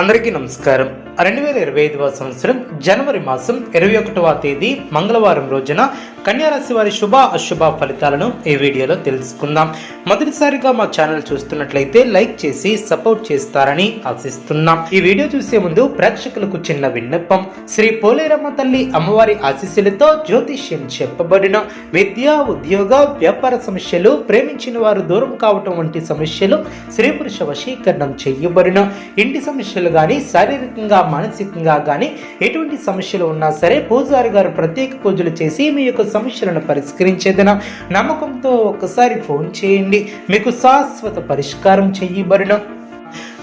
అందరికీ నమస్కారం. 2025వ సంవత్సరం జనవరి మాసం 21వ తేదీ మంగళవారం రోజున కన్యారాశి వారి శుభ అశుభ ఫలితాలను ఈ వీడియోలో తెలుసుకుందాం. మొదటిసారిగా మా ఛానల్ చూస్తున్నట్లయితే లైక్ చేసి సపోర్ట్ చేస్తారని ఆశిస్తున్నాం. ఈ వీడియో చూసే ముందు ప్రేక్షకులకు చిన్న విన్నపం. శ్రీ పోలేరమ్మ తల్లి అమ్మవారి ఆశీస్సులతో జ్యోతిష్యం చెప్పబడిన విద్య, ఉద్యోగ, వ్యాపార సమస్యలు, ప్రేమించిన వారు దూరం కావటం వంటి సమస్యలు, స్త్రీ పురుష వశీకరణం చేయబడిన ఇంటి సమస్యలు గాని, శారీరకంగా మానసికంగా గాని ఎటువంటి సమస్యలు ఉన్నా సరే పూజారి గారు ప్రత్యేక పూజలు చేసి మీ యొక్క సమస్యలను పరిష్కరించేదన నమ్మకంతో ఒకసారి ఫోన్ చేయండి, మీకు శాశ్వత పరిష్కారం చేయబడిన.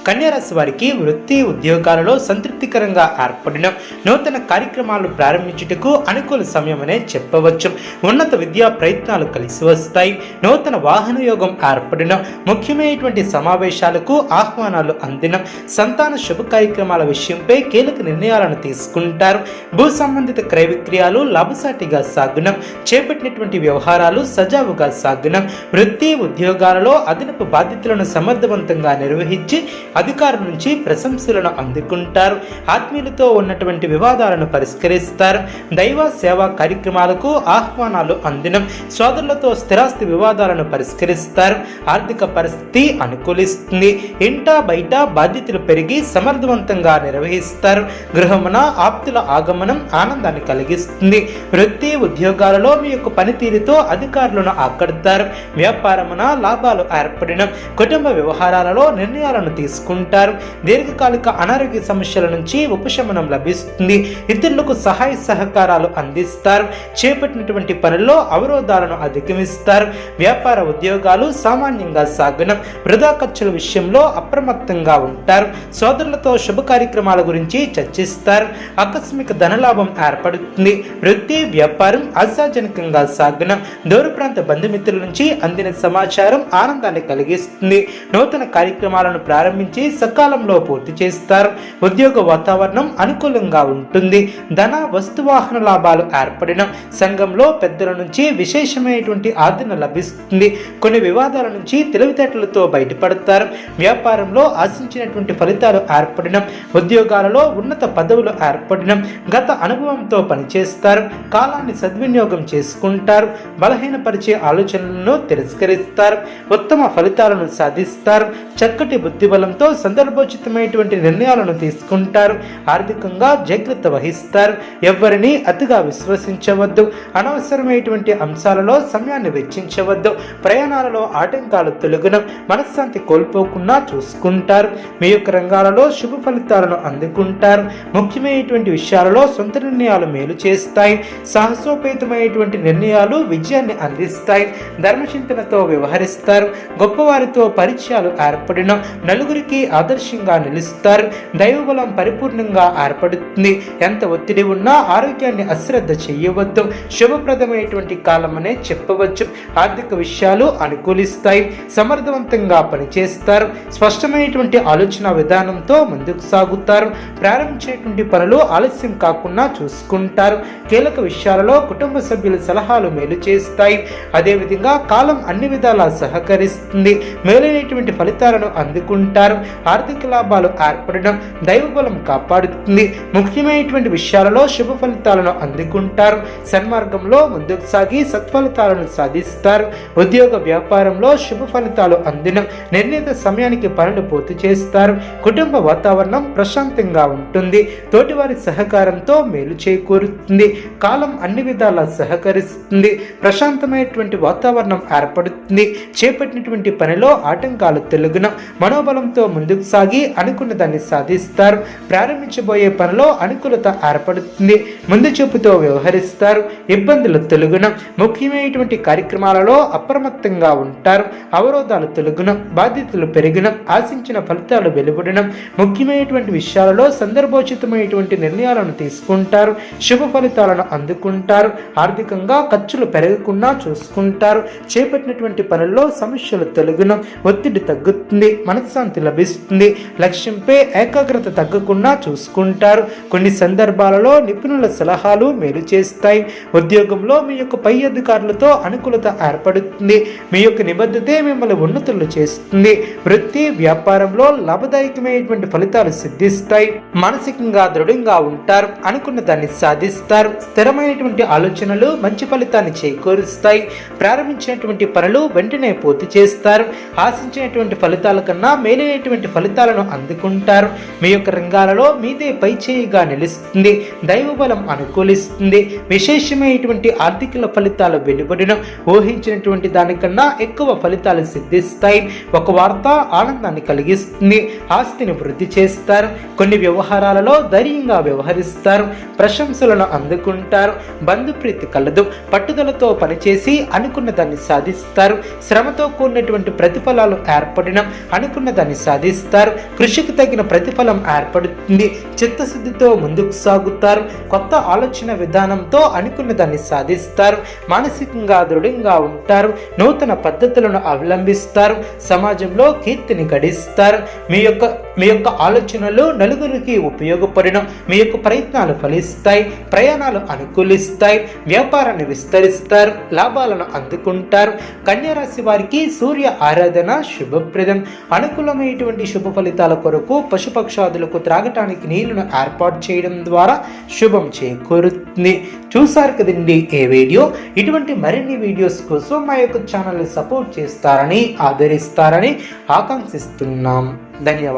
కన్యారాశి వారికి వృత్తి ఉద్యోగాలలో సంతృప్తికరంగా ఏర్పడిన నూతన కార్యక్రమాలు ప్రారంభించుటకు అనుకూల సమయమనే చెప్పవచ్చు. ఉన్నత విద్యా ప్రయత్నాలు కలిసి వస్తాయి. నూతన వాహన యోగం ఏర్పడిన ముఖ్యమైనటువంటి సమావేశాలకు ఆహ్వానాలు అందిన సంతాన శుభ కార్యక్రమాల విషయంపై కీలక నిర్ణయాలను తీసుకుంటారు. భూ సంబంధిత క్రయ విక్రయాలు లాభసాటిగా సాగున చేపట్టినటువంటి వ్యవహారాలు సజావుగా సాగున వృత్తి ఉద్యోగాలలో అదనపు బాధ్యతలను సమర్థవంతంగా నిర్వహించి అధికారుల నుంచి ప్రశంసలను అందుకుంటారు. ఆత్మీయులతో ఉన్నటువంటి వివాదాలను పరిష్కరిస్తారు. దైవ సేవా కార్యక్రమాలకు ఆహ్వానాలు అందినం. సోదరులతో స్థిరాస్తి వివాదాలను పరిష్కరిస్తారు. ఆర్థిక పరిస్థితి అనుకూలిస్తుంది. ఇంట బయట బాధ్యతలు పెరిగి సమర్థవంతంగా నిర్వహిస్తారు. గృహమున ఆప్తుల ఆగమనం ఆనందాన్ని కలిగిస్తుంది. వృత్తి ఉద్యోగాలలో మీ యొక్క పనితీరుతో అధికారులను ఆకడతారు. వ్యాపారమున లాభాలు ఏర్పడిన కుటుంబ వ్యవహారాలలో నిర్ణయాలను తీసుకుంటారు. దీర్ఘకాలిక అనారోగ్య సమస్యల నుంచి ఉపశమనం లభిస్తుంది. ఇతరులకు సహాయ సహకారాలు అందిస్తారు. చేపట్టినటువంటి పనుల్లో అవరోధాలను అధిగమిస్తారు. వ్యాపార ఉద్యోగాలు సామాన్యంగా సాగున వృధా ఖర్చుల విషయంలో అప్రమత్తంగా ఉంటారు. సోదరులతో శుభ కార్యక్రమాల గురించి చర్చిస్తారు. ఆకస్మిక ధనలాభం ఏర్పడుతుంది. వృత్తి వ్యాపారం ఆశాజనకంగా సాగున దూర ప్రాంత బంధుమిత్రుల నుంచి అందిన సమాచారం ఆనందాన్ని కలిగిస్తుంది. నూతన కార్యక్రమాలను ప్రారంభించి సకాలంలో పూర్తి చేస్తారు. ఉద్యోగ వాతావరణం అనుకూలంగా ఉంటుంది. ధన వస్తువాహన లాభాలు ఏర్పడిన సంఘంలో పెద్దల నుంచి విశేషమైనటువంటి ఆదరణ లభిస్తుంది. కొన్ని వివాదాల నుంచి తెలివితేటలతో బయటపడతారు. వ్యాపారంలో ఆశించినటువంటి ఫలితాలు ఏర్పడిన ఉద్యోగాలలో ఉన్నత పదవులు ఏర్పడిన గత అనుభవంతో పనిచేస్తారు. కాలాన్ని సద్వినియోగం చేసుకుంటారు. బలహీనపరిచే ఆలోచనలను తిరస్కరిస్తారు. ఉత్తమ ఫలితాలను సాధిస్తారు. చక్కటి బుద్ధిబలంతో సందర్భోచితమైనటువంటి నిర్ణయాలను తీసుకుంటారు. ఆర్థికంగా జాగ్రత్త వహిస్తారు. ఎవరిని అతిగా విశ్వసించవద్దు. అనవసరమైనటువంటి అంశాలలో సమయాన్ని వెచ్చించవద్దు. ప్రయాణాలలో ఆటంకాలు తొలగిన మనశ్శాంతి కోల్పోకుండా చూసుకుంటారు. మీ యొక్క రంగాలలో శుభ ఫలితాలను అందుకుంటారు. ముఖ్యమైనటువంటి విషయాలలో సొంత నిర్ణయాలు మేలు చేస్తాయి. సాహసోపేతమైనటువంటి నిర్ణయాలు విజయాన్ని అందిస్తాయి. ధర్మచింతనతో వ్యవహరిస్తారు. గొప్పవారితో పరిచయాలు ఏర్పడిన నలుగురికి ఆదర్శంగా నిలుస్తారు. దైవబలం పరిపూర్ణంగా ఏర్పడుతుంది. ఎంత ఒత్తిడి ఉన్నా ఆరోగ్యాన్ని అశ్రద్ధ చేయవద్దు. శుభప్రదమైనటువంటి కాలమనే చెప్పవచ్చు. ఆర్థిక విషయాలు అనుకూలిస్తాయి. సమర్థవంతంగా పనిచేస్తారు. స్పష్టమైనటువంటి ఆలోచన విధానంతో ముందుకు సాగుతారు. ప్రారంభించేటువంటి పనులు ఆలస్యం కాకుండా చూసుకుంటారు. కీలక విషయాలలో కుటుంబ సభ్యుల సలహాలు మేలు చేస్తాయి. అదేవిధంగా కాలం అన్ని విధాలా సహకరిస్తుంది. మేలైనటువంటి ఫలితాలను అందుకుంటారు. ఆర్థిక లాభాలు ఏర్పడడం దైవబలం కాపాడుతుంది. ముఖ్యమైనటువంటి విషయాలలో శుభ ఫలితాలను అందుకుంటారు. సన్మార్గంలో ముందుకు సాగి సత్ఫలితాలను సాధిస్తారు. ఉద్యోగ వ్యాపారంలో శుభ ఫలితాలు అందిన నిర్ణీత సమయానికి పనులు పూర్తి చేస్తారు. కుటుంబ వాతావరణం ప్రశాంతంగా ఉంటుంది. తోటివారి సహకారంతో మేలు చేకూరుతుంది. కాలం అన్ని విధాలా సహకరిస్తుంది. ప్రశాంతమైనటువంటి వాతావరణం ఏర్పడుతుంది. చేపట్టినటువంటి పనిలో ఆటంకాలు తొలగిన మనోబలంతో ముందుకు సాగి అనుకున్న దాన్ని సాధిస్తారు. ప్రారంభించబోయే పనిలో అనుకూలత ఏర్పడుతుంది. ముందు చూపుతో వ్యవహరిస్తారు. ఇబ్బందులు తొలగున ముఖ్యమైనటువంటి కార్యక్రమాలలో అప్రమత్తంగా ఉంటారు. అవరోధాలు తొలగున బాధ్యతలు పెరిగిన ఆశించిన ఫలితాలు వెలువడిన ముఖ్యమైనటువంటి విషయాలలో సందర్భోచితమైనటువంటి నిర్ణయాలను తీసుకుంటారు. శుభ ఫలితాలను అందుకుంటారు. ఆర్థికంగా ఖర్చులు పెరగకుండా చూసుకుంటారు. చేపట్టినటువంటి పనుల్లో సమస్యలు తొలగున ఒత్తిడి తగ్గుతుంది. మనశ్శాంతి లభిస్తుంది. లభిస్తుంది. లక్ష్యంపై ఏకాగ్రత తగ్గకుండా చూసుకుంటారు. కొన్ని సందర్భాలలో నిపుణుల సలహాలు మేలు చేస్తాయి. ఉద్యోగంలో మీ యొక్క పై అధికారులతో అనుకూలత ఏర్పడుతుంది. మీ యొక్క నిబద్ధతే మిమ్మల్ని ఉన్నతులు చేస్తుంది. వృత్తి వ్యాపారంలో లాభదాయకమైనటువంటి ఫలితాలు సిద్ధిస్తాయి. మానసికంగా దృఢంగా ఉంటారు. అనుకున్న దాన్ని సాధిస్తారు. స్థిరమైనటువంటి ఆలోచనలు మంచి ఫలితాన్ని చేకూరుస్తాయి. ప్రారంభించినటువంటి పనులు వెంటనే పూర్తి చేస్తారు. ఆశించినటువంటి ఫలితాల కన్నా మేలైనటువంటి ఫలితాలను అందుకుంటారు. మీ యొక్క రంగాలలో మీదే పై చేయిగా నిలుస్తుంది. దైవ బలం అనుకూలిస్తుంది. విశేషమైనటువంటి ఆర్థిక ఫలితాలు వెలువడిన ఊహించినటువంటి దానికన్నా ఎక్కువ ఫలితాలు సిద్ధిస్తాయి. ఒక వార్త ఆనందాన్ని కలిగిస్తుంది. ఆస్తిని వృద్ధి చేస్తారు. కొన్ని వ్యవహారాలలో ధైర్యంగా వ్యవహరిస్తారు. ప్రశంసలను అందుకుంటారు. బంధుప్రీతి కలదు. పట్టుదలతో పనిచేసి అనుకున్న దాన్ని సాధిస్తారు. శ్రమతో కూడినటువంటి ప్రతిఫలాలు ఏర్పడిన అనుకున్న దాన్ని సాధిస్తారు. కృషికి తగిన ప్రతిఫలం ఏర్పడుతుంది. చిత్తశుద్ధితో ముందుకు సాగుతారు. కొత్త ఆలోచన విధానంతో అనుకున్న దాన్ని సాధిస్తారు. మానసికంగా దృఢంగా ఉంటారు. నూతన పద్ధతులను అవలంబిస్తారు. సమాజంలో కీర్తిని గడిస్తారు. మీ యొక్క ఆలోచనలు నలుగురికి ఉపయోగపడిన మీ యొక్క ప్రయత్నాలు ఫలిస్తాయి. ప్రయాణాలు అనుకూలిస్తాయి. వ్యాపారాన్ని విస్తరిస్తారు. లాభాలను అందుకుంటారు. కన్యా రాశి వారికి సూర్య ఆరాధన శుభప్రదం. అనుకూలమైనటువంటి శుభ ఫలితాల కొరకు పశుపక్షాదులకు త్రాగటానికి నీళ్లను ఏర్పాటు చేయడం ద్వారా శుభం చేకూరుతుంది. చూసారు కదండి ఈ వీడియో. ఇటువంటి మరిన్ని వీడియోస్ కోసం మా యొక్క ఛానల్ని సపోర్ట్ చేస్తారని ఆదరిస్తారని ఆకాంక్షిస్తున్నాం. ధన్యవాదాలు.